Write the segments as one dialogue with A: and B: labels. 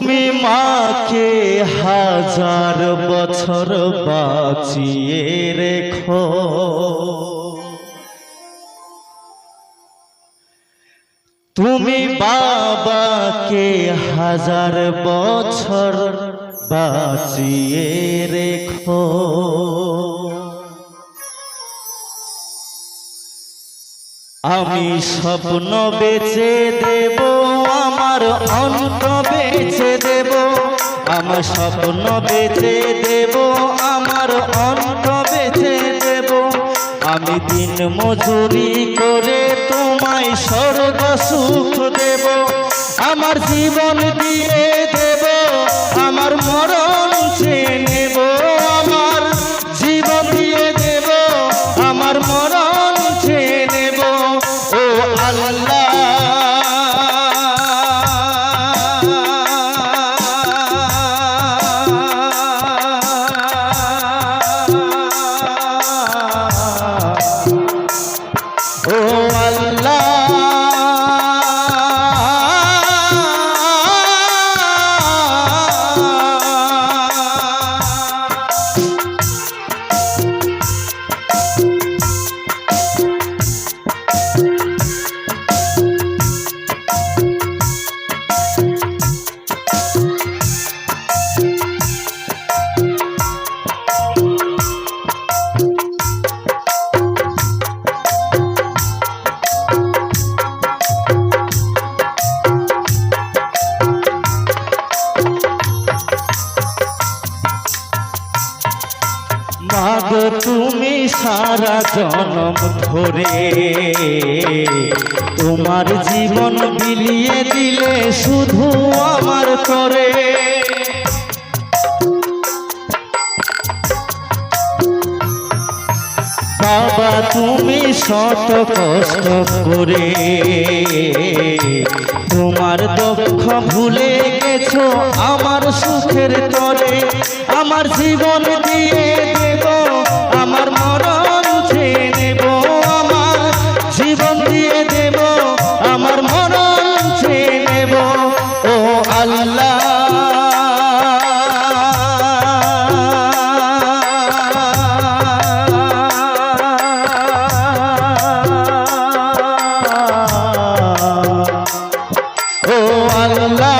A: তুমি মাকে হাজার বছর বাঁচিয়ে রেখো, তুমি বাবাকে হাজার বছর বাঁচিয়ে রেখো। আমি স্বপ্ন বেচে দেব, আমার অন্ত বেচে দেব, আমার স্বপ্ন বেচে দেব, আমার অন্ত বেচে দেব। আমি দিন মজুরি করে তোমায় স্বর্গ সুখ দেব, আমার জীবন দিয়ে দেব, আমার মরণ চেয়ে নেব, আমার জীবন দিয়ে দেব, আমার মরণ চেয়ে নেব। ও আল্লাহ, ও আল্লাহ, মাগো তুমি সারা জনম ধরে তোমার জীবন বিলিয়ে দিলে শুধু আমার করে। বাবা তুমি শত কষ্ট করে তোমার দুঃখ ভুলে গেছো আমার সুখের তরে। আমার জীবন দিয়ে দেব, আমার মরণ চেয়ে নেব, আমার জীবন দিয়ে দেব, আমার মরণ চেয়ে নেব। ও আল্লাহ, ও আল্লাহ,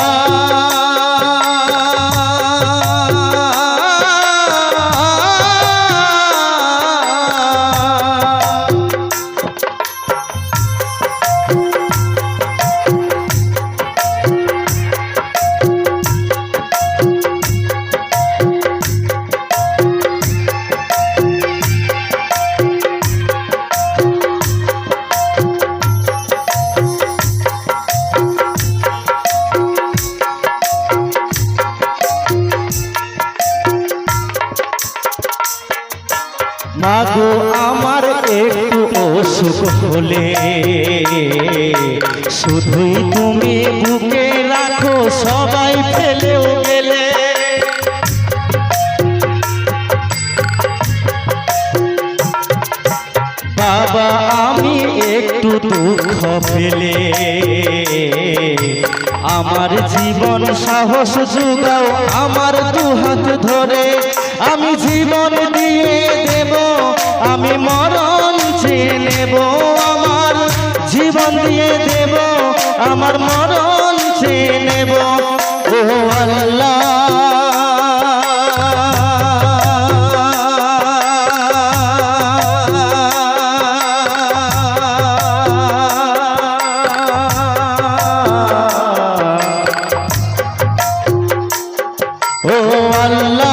A: মাগো আমার একটু অসুখ হলে শুধুই তুমি বুকে রাখো, সবাই ফেলেও গেলে। বাবা আমি একটু দুঃখ পেলে আমার জীবন সাহস জুগাও, আমার দুহাত ধরে। আমি জীবন দিয়ে দেব, আমি মরণ চেয়ে নেব, আমার জীবন দিয়ে দেব, আমার মরণ চেয়ে নেব। ও আল্লাহ, ও আল্লাহ,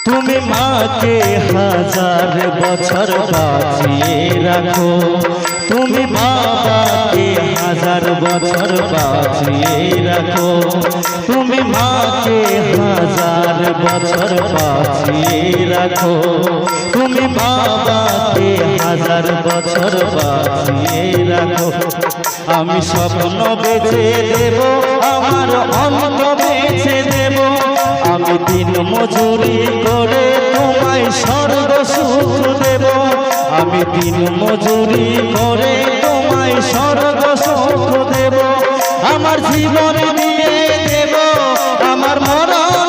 A: তুমি মাকে হাজার বছর বাঁচিয়ে রাখো, তুমি বাবাকে হাজার বছর বাঁচিয়ে রাখো, তুমি মাকে হাজার বছর বাঁচিয়ে রাখো, তুমি বাবাকে হাজার বছর বাঁচিয়ে রাখো। আমি স্বপ্ন বেচে দেব, আমার অন্ত বেচে দেব, আমি দিন মজুরি করে তোমায় স্বর্গ সুখ আমি দিন মজুরি করে তোমায় স্বর্গ সুখ দেব, আমার জীবন দিয়ে দেব, আমার মরণ